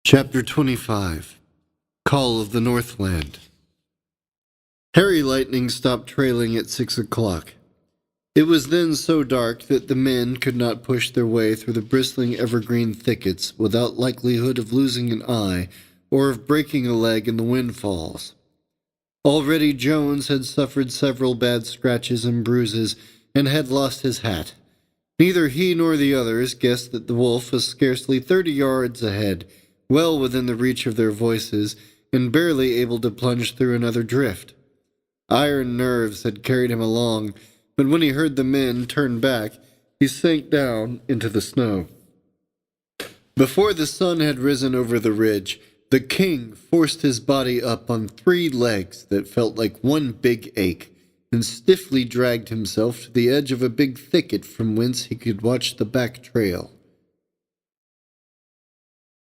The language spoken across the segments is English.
Chapter 25 Call of the Northland. Harry Lightning stopped trailing at 6 o'clock. It was then so dark that the men could not push their way through the bristling evergreen thickets without likelihood of losing an eye or of breaking a leg in the windfalls. Already Jones had suffered several bad scratches and bruises and had lost his hat. Neither he nor the others guessed that the wolf was scarcely 30 yards ahead, well within the reach of their voices, and barely able to plunge through another drift. Iron nerves had carried him along, but when he heard the men turn back, he sank down into the snow. Before the sun had risen over the ridge, the king forced his body up on 3 legs that felt like one big ache, and stiffly dragged himself to the edge of a big thicket from whence he could watch the back trail.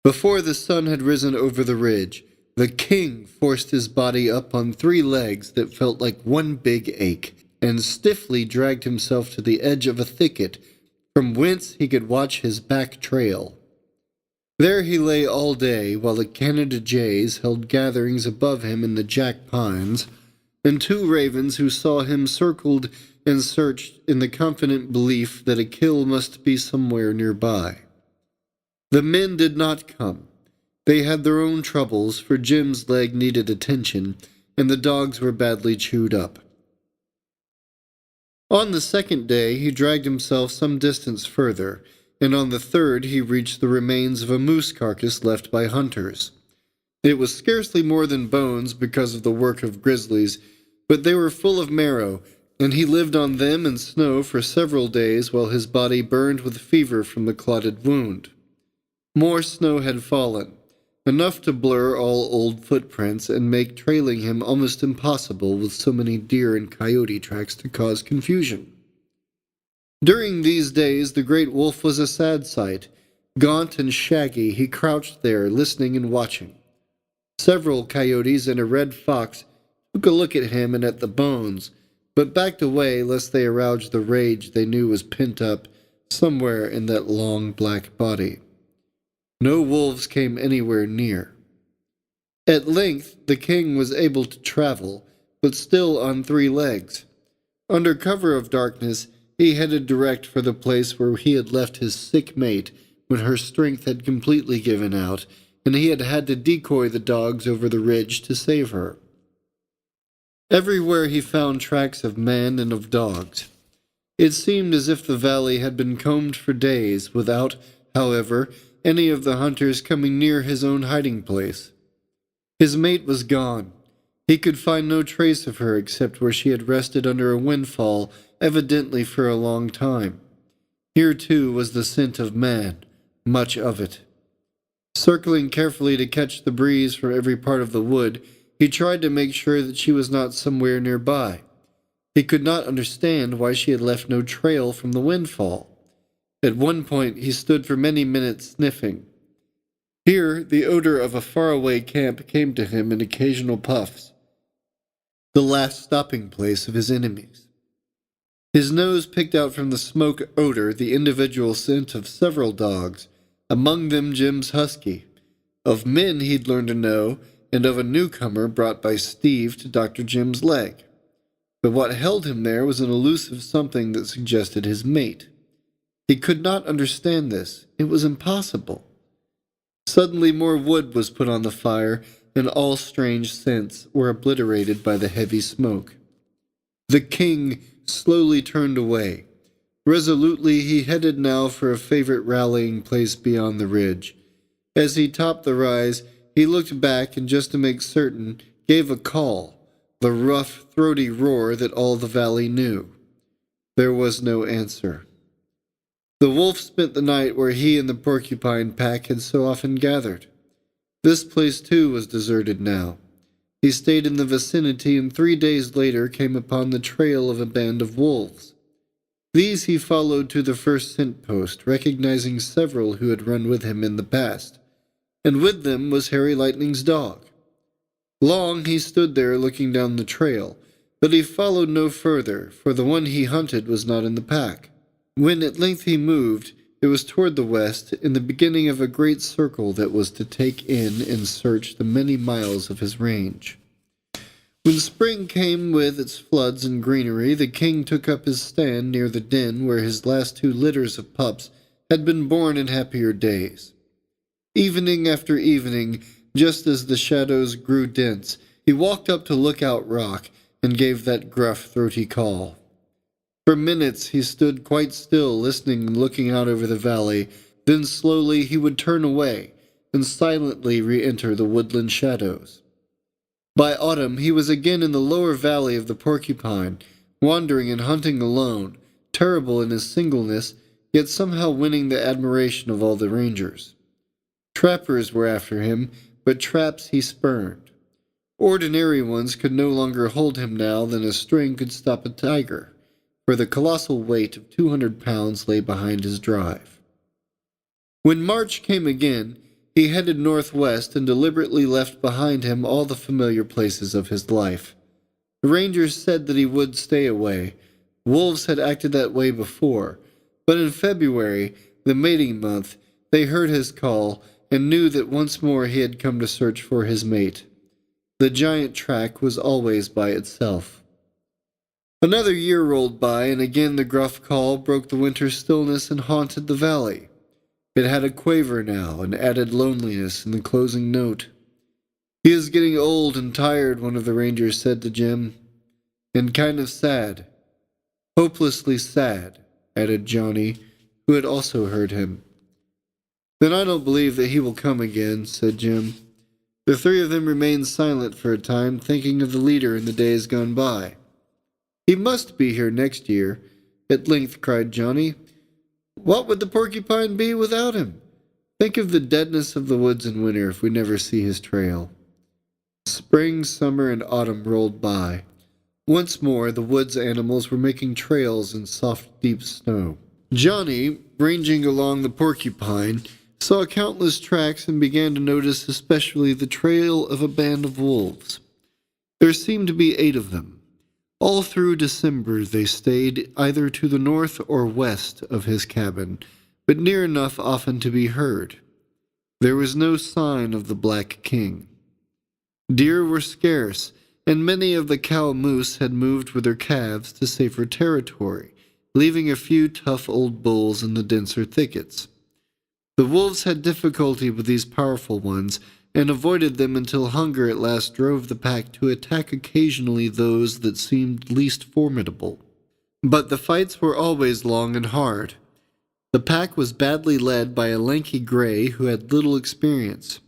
Before the sun had risen over the ridge, the king forced his body up on 3 legs that felt like one big ache, and stiffly dragged himself to the edge of a thicket from whence he could watch his back trail. There he lay all day while the Canada jays held gatherings above him in the jack pines, and 2 ravens who saw him circled and searched in the confident belief that a kill must be somewhere nearby. The men did not come. They had their own troubles, for Jim's leg needed attention, and the dogs were badly chewed up. On the 2nd day he dragged himself some distance further, and on the 3rd he reached the remains of a moose carcass left by hunters. It was scarcely more than bones because of the work of grizzlies, but they were full of marrow, and he lived on them and snow for several days while his body burned with fever from the clotted wound. More snow had fallen, enough to blur all old footprints and make trailing him almost impossible with so many deer and coyote tracks to cause confusion. During these days the great wolf was a sad sight. Gaunt and shaggy, he crouched there, listening and watching. Several coyotes and a red fox took a look at him and at the bones, but backed away lest they arouse the rage they knew was pent up somewhere in that long black body. No wolves came anywhere near. At length the king was able to travel, but still on 3 legs. Under cover of darkness, he headed direct for the place where he had left his sick mate when her strength had completely given out, and he had had to decoy the dogs over the ridge to save her. Everywhere he found tracks of men and of dogs. It seemed as if the valley had been combed for days, without, however, any of the hunters coming near his own hiding place. His mate was gone. He could find no trace of her except where she had rested under a windfall, evidently for a long time. Here, too, was the scent of man, much of it. Circling carefully to catch the breeze from every part of the wood, he tried to make sure that she was not somewhere nearby. He could not understand why she had left no trail from the windfall. At one point he stood for many minutes sniffing. Here the odor of a faraway camp came to him in occasional puffs, the last stopping place of his enemies. His nose picked out from the smoke odor the individual scent of several dogs, among them Jim's husky, of men he'd learned to know, and of a newcomer brought by Steve to Dr. Jim's leg. But what held him there was an elusive something that suggested his mate. He could not understand this. It was impossible. Suddenly more wood was put on the fire, and all strange scents were obliterated by the heavy smoke. The king slowly turned away. Resolutely he headed now for a favorite rallying place beyond the ridge. As he topped the rise, he looked back and, just to make certain, gave a call, the rough, throaty roar that all the valley knew. There was no answer. The wolf spent the night where he and the porcupine pack had so often gathered. This place, too, was deserted now. He stayed in the vicinity and 3 days later came upon the trail of a band of wolves. These he followed to the first scent post, recognizing several who had run with him in the past, and with them was Harry Lightning's dog. Long he stood there looking down the trail, but he followed no further, for the one he hunted was not in the pack. When at length he moved, it was toward the west, in the beginning of a great circle that was to take in and search the many miles of his range. When spring came with its floods and greenery, the king took up his stand near the den where his last 2 litters of pups had been born in happier days. Evening after evening, just as the shadows grew dense, he walked up to Lookout Rock and gave that gruff, throaty call. For minutes he stood quite still, listening and looking out over the valley. Then slowly he would turn away and silently re-enter the woodland shadows. By autumn he was again in the lower valley of the Porcupine, wandering and hunting alone, terrible in his singleness, yet somehow winning the admiration of all the rangers. Trappers were after him, but traps he spurned. Ordinary ones could no longer hold him now than a string could stop a tiger, for the colossal weight of 200 pounds lay behind his drive. When March came again, he headed northwest and deliberately left behind him all the familiar places of his life. The rangers said that he would stay away. Wolves had acted that way before, but in February, the mating month, they heard his call and knew that once more he had come to search for his mate. The giant track was always by itself. Another year rolled by, and again the gruff call broke the winter stillness and haunted the valley. It had a quaver now, and added loneliness in the closing note. "He is getting old and tired," one of the rangers said to Jim, "and kind of sad." "Hopelessly sad," added Johnny, who had also heard him. "Then I don't believe that he will come again," said Jim. The 3 of them remained silent for a time, thinking of the leader in the days gone by. "He must be here next year," at length cried Johnny. "What would the Porcupine be without him? Think of the deadness of the woods in winter if we never see his trail." Spring, summer, and autumn rolled by. Once more the woods animals were making trails in soft, deep snow. Johnny, ranging along the Porcupine, saw countless tracks and began to notice especially the trail of a band of wolves. There seemed to be 8 of them. All through December they stayed either to the north or west of his cabin, but near enough often to be heard. There was no sign of the Black King. Deer were scarce, and many of the cow moose had moved with their calves to safer territory, leaving a few tough old bulls in the denser thickets. The wolves had difficulty with these powerful ones, and avoided them until hunger at last drove the pack to attack occasionally those that seemed least formidable. But the fights were always long and hard. The pack was badly led by a lanky gray who had little experience.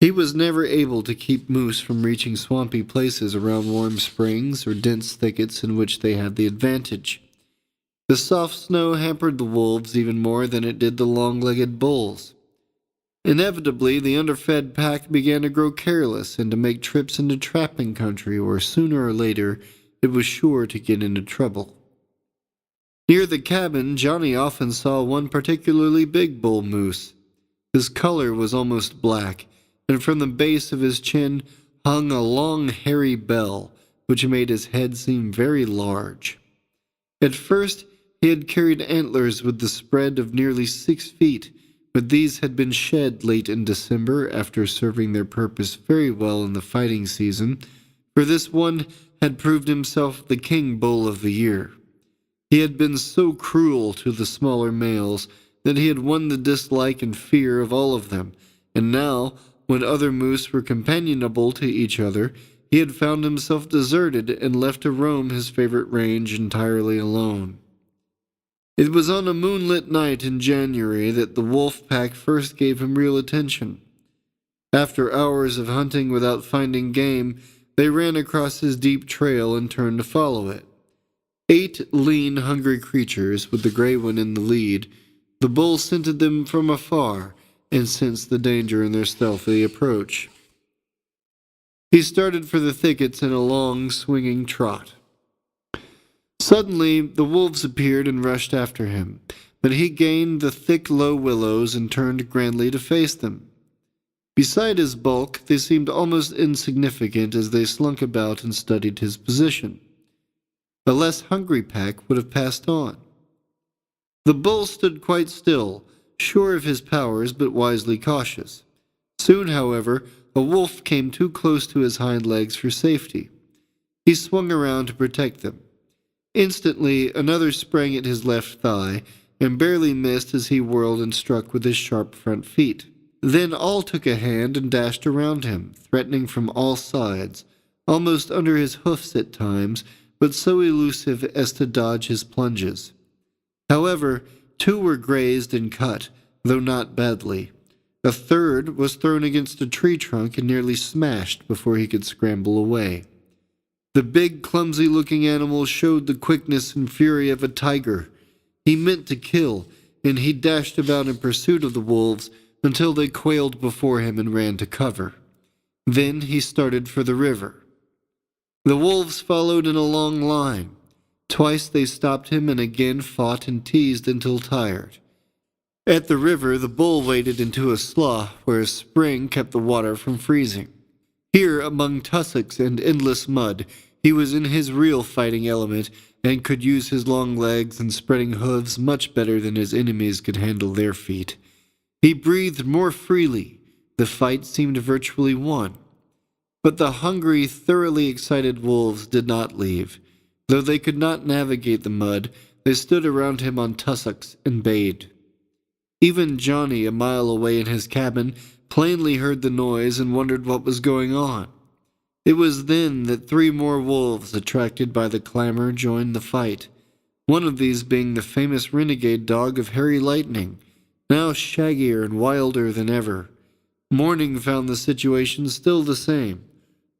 He was never able to keep moose from reaching swampy places around warm springs or dense thickets in which they had the advantage. The soft snow hampered the wolves even more than it did the long-legged bulls. Inevitably, the underfed pack began to grow careless and to make trips into trapping country where sooner or later it was sure to get into trouble. Near the cabin, Johnny often saw one particularly big bull moose. His color was almost black, and from the base of his chin hung a long hairy bell, which made his head seem very large. At first, he had carried antlers with the spread of nearly 6 feet, but these had been shed late in December after serving their purpose very well in the fighting season, for this one had proved himself the king bull of the year. He had been so cruel to the smaller males that he had won the dislike and fear of all of them, and now, when other moose were companionable to each other, he had found himself deserted and left to roam his favorite range entirely alone. It was on a moonlit night in January that the wolf pack first gave him real attention. After hours of hunting without finding game, they ran across his deep trail and turned to follow it. 8 lean, hungry creatures, with the gray one in the lead. The bull scented them from afar and sensed the danger in their stealthy approach. He started for the thickets in a long, swinging trot. Suddenly, the wolves appeared and rushed after him, but he gained the thick, low willows and turned grandly to face them. Beside his bulk, they seemed almost insignificant as they slunk about and studied his position. A less hungry pack would have passed on. The bull stood quite still, sure of his powers but wisely cautious. Soon, however, a wolf came too close to his hind legs for safety. He swung around to protect them. Instantly, another sprang at his left thigh and barely missed as he whirled and struck with his sharp front feet. Then all took a hand and dashed around him, threatening from all sides, almost under his hoofs at times, but so elusive as to dodge his plunges. However, two were grazed and cut, though not badly. A third was thrown against a tree trunk and nearly smashed before he could scramble away. The big, clumsy-looking animal showed the quickness and fury of a tiger. He meant to kill, and he dashed about in pursuit of the wolves until they quailed before him and ran to cover. Then he started for the river. The wolves followed in a long line. Twice they stopped him and again fought and teased until tired. At the river, the bull waded into a slough where a spring kept the water from freezing. Here, among tussocks and endless mud, he was in his real fighting element and could use his long legs and spreading hooves much better than his enemies could handle their feet. He breathed more freely. The fight seemed virtually won. But the hungry, thoroughly excited wolves did not leave. Though they could not navigate the mud, they stood around him on tussocks and bayed. Even Johnny, a mile away in his cabin, plainly heard the noise and wondered what was going on. It was then that three more wolves, attracted by the clamor, joined the fight, one of these being the famous renegade dog of Harry Lightning, now shaggier and wilder than ever. Morning found the situation still the same.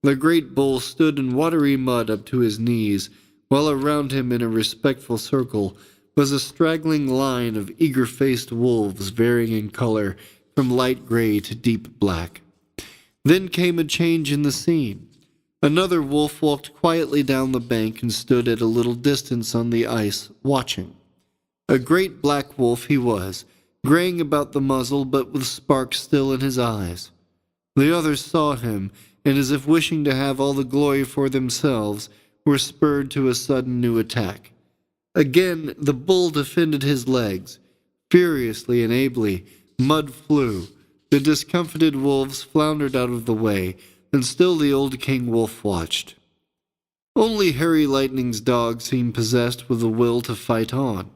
The great bull stood in watery mud up to his knees, while around him in a respectful circle was a straggling line of eager-faced wolves varying in color from light gray to deep black. Then came a change in the scene. Another wolf walked quietly down the bank and stood at a little distance on the ice, watching. A great black wolf he was, graying about the muzzle but with sparks still in his eyes. The others saw him, and as if wishing to have all the glory for themselves, were spurred to a sudden new attack. Again the bull defended his legs. Furiously and ably, mud flew. The discomfited wolves floundered out of the way, and still the old king wolf watched. Only Harry Lightning's dog seemed possessed with the will to fight on.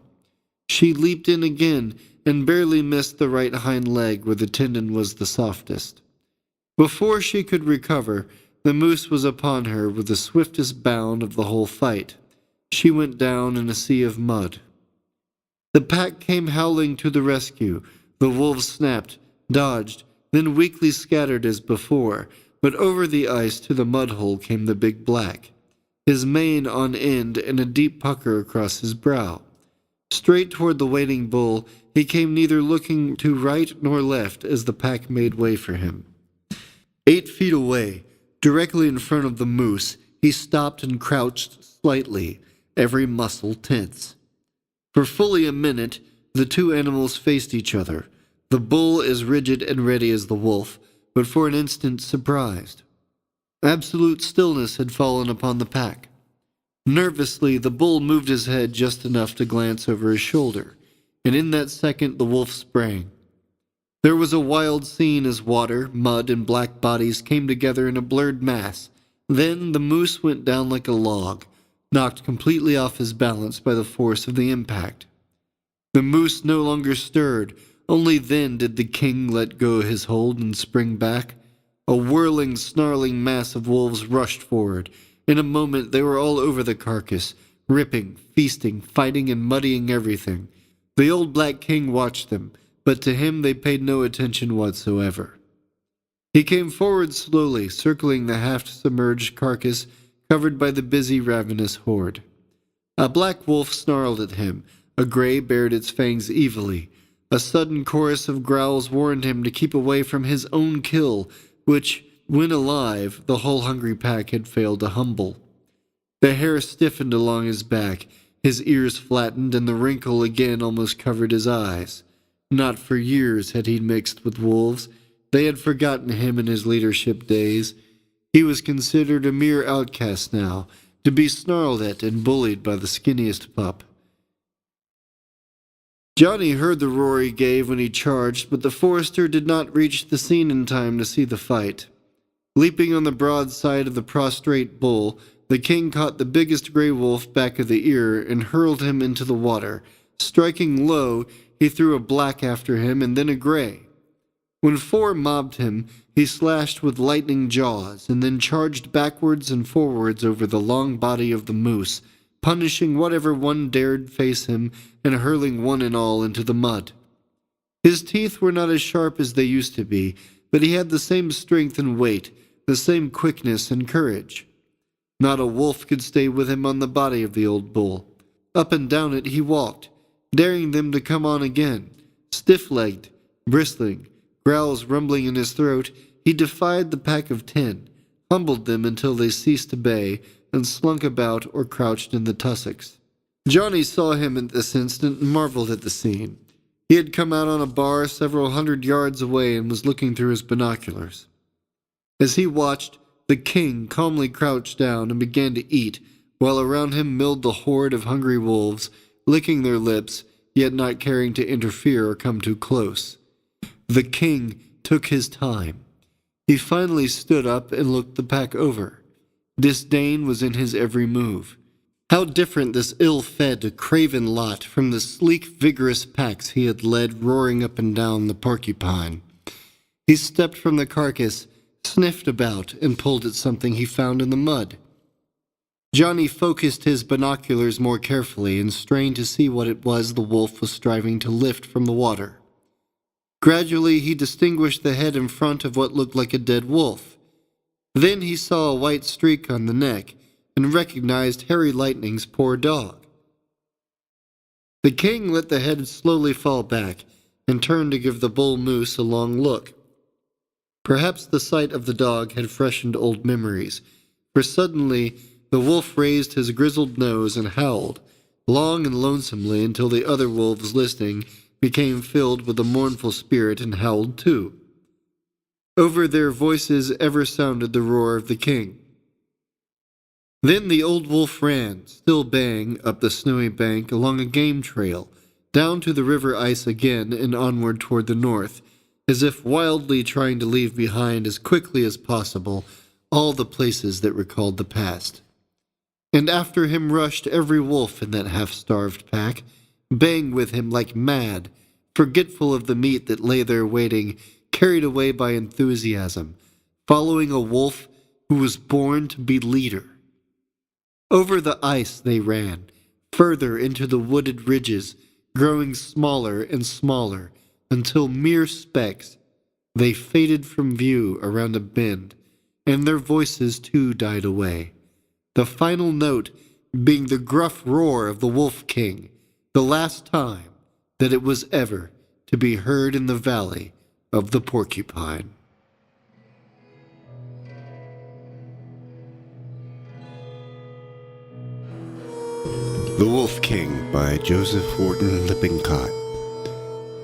She leaped in again and barely missed the right hind leg where the tendon was the softest. Before she could recover, the moose was upon her with the swiftest bound of the whole fight. She went down in a sea of mud. The pack came howling to the rescue. The wolves snapped, dodged, then weakly scattered as before, but over the ice to the mud hole came the big black, his mane on end and a deep pucker across his brow. Straight toward the waiting bull, he came, neither looking to right nor left as the pack made way for him. 8 feet away, directly in front of the moose, he stopped and crouched slightly, every muscle tense. For fully a minute, the two animals faced each other, the bull as rigid and ready as the wolf, but for an instant surprised. Absolute stillness had fallen upon the pack. Nervously, the bull moved his head just enough to glance over his shoulder, and in that second the wolf sprang. There was a wild scene as water, mud, and black bodies came together in a blurred mass. Then the moose went down like a log, knocked completely off his balance by the force of the impact. The moose no longer stirred. Only then did the king let go his hold and spring back. A whirling, snarling mass of wolves rushed forward. In a moment they were all over the carcass, ripping, feasting, fighting, and muddying everything. The old black king watched them, but to him they paid no attention whatsoever. He came forward slowly, circling the half-submerged carcass covered by the busy, ravenous horde. A black wolf snarled at him. A gray bared its fangs evilly. A sudden chorus of growls warned him to keep away from his own kill, which, when alive, the whole hungry pack had failed to humble. The hair stiffened along his back, his ears flattened, and the wrinkle again almost covered his eyes. Not for years had he mixed with wolves. They had forgotten him in his leadership days. He was considered a mere outcast now, to be snarled at and bullied by the skinniest pup. Johnny heard the roar he gave when he charged, but the forester did not reach the scene in time to see the fight. Leaping on the broad side of the prostrate bull, the king caught the biggest gray wolf back of the ear and hurled him into the water. Striking low, he threw a black after him and then a gray. When four mobbed him, he slashed with lightning jaws and then charged backwards and forwards over the long body of the moose, punishing whatever one dared face him and hurling one and all into the mud. His teeth were not as sharp as they used to be, but he had the same strength and weight, the same quickness and courage. Not a wolf could stay with him on the body of the old bull. Up and down it he walked, daring them to come on again. Stiff-legged, bristling, growls rumbling in his throat, he defied the pack of 10, humbled them until they ceased to bay, and slunk about or crouched in the tussocks. Johnny saw him at this instant and marveled at the scene. He had come out on a bar several 100 yards away and was looking through his binoculars. As he watched, the king calmly crouched down and began to eat, while around him milled the horde of hungry wolves, licking their lips, yet not caring to interfere or come too close. The king took his time. He finally stood up and looked the pack over. Disdain was in his every move. How different this ill-fed, craven lot from the sleek, vigorous packs he had led roaring up and down the Porcupine. He stepped from the carcass, sniffed about, and pulled at something he found in the mud. Johnny focused his binoculars more carefully and strained to see what it was the wolf was striving to lift from the water. Gradually he distinguished the head in front of what looked like a dead wolf. Then he saw a white streak on the neck and recognized Harry Lightning's poor dog. The king let the head slowly fall back and turned to give the bull moose a long look. Perhaps the sight of the dog had freshened old memories, for suddenly the wolf raised his grizzled nose and howled, long and lonesomely until the other wolves listening became filled with a mournful spirit and howled too. Over their voices ever sounded the roar of the king. Then the old wolf ran, still baying, up the snowy bank along a game trail, down to the river ice again and onward toward the north, as if wildly trying to leave behind as quickly as possible all the places that recalled the past. And after him rushed every wolf in that half-starved pack, baying with him like mad, forgetful of the meat that lay there waiting, carried away by enthusiasm, following a wolf who was born to be leader. Over the ice they ran, further into the wooded ridges, growing smaller and smaller, until mere specks, they faded from view around a bend, and their voices too died away. The final note being the gruff roar of the Wolf King, the last time that it was ever to be heard in the valley of the Porcupine. The Wolf King by Joseph Wharton Lippincott.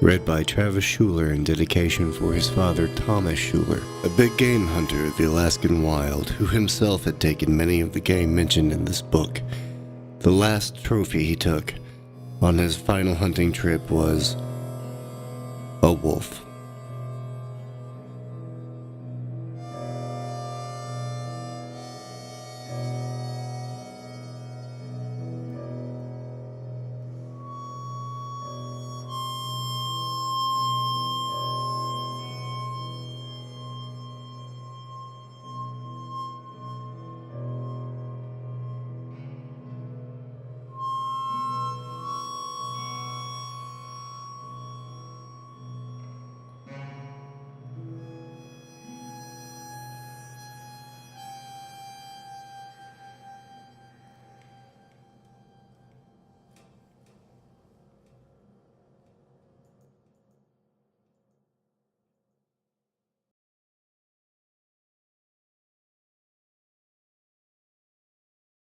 Read by Travis Schuler in dedication for his father Thomas Schuler, a big game hunter of the Alaskan wild who himself had taken many of the game mentioned in this book. The last trophy he took on his final hunting trip was a wolf.